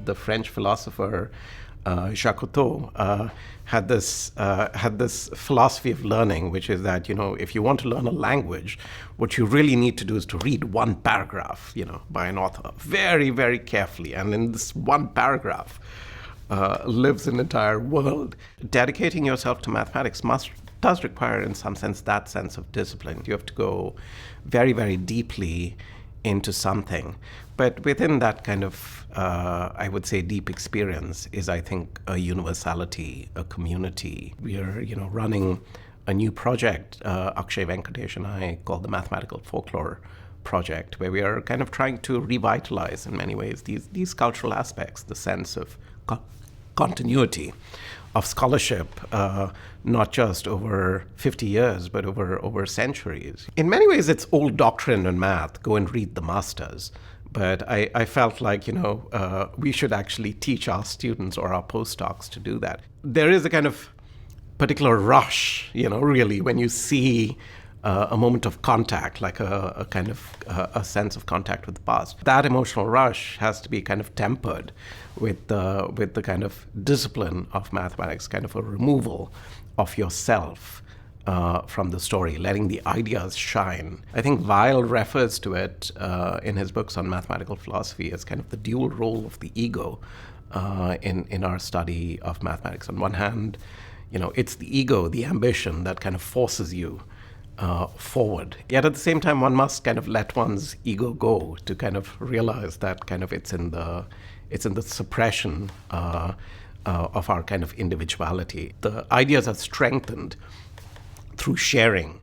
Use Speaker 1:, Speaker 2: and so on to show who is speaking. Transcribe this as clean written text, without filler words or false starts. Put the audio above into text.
Speaker 1: the French philosopher Jacques Cousteau had this philosophy of learning, which is that, if you want to learn a language, what you really need to do is to read one paragraph, by an author very, very carefully. And in this one paragraph lives an entire world. Dedicating yourself to mathematics does require, in some sense, that sense of discipline. You have to go very, very deeply into something. But within that kind of, I would say, deep experience is, I think, a universality, a community. We are, running a new project, Akshay Venkatesh and I, called the Mathematical Folklore Project, where we are kind of trying to revitalize, in many ways, these cultural aspects, the sense of continuity of scholarship, not just over 50 years, but over centuries. In many ways, it's old doctrine in math, go and read the masters. But I felt like, we should actually teach our students or our postdocs to do that. There is a kind of particular rush, really, when you see a moment of contact, like a kind of a sense of contact with the past. That emotional rush has to be kind of tempered with the kind of discipline of mathematics, kind of a removal of yourself from the story, letting the ideas shine. I think Weil refers to it in his books on mathematical philosophy as kind of the dual role of the ego in our study of mathematics. On one hand, it's the ego, the ambition that kind of forces you forward. Yet at the same time, one must kind of let one's ego go to kind of realize that kind of it's in the suppression of our kind of individuality. The ideas are strengthened through sharing.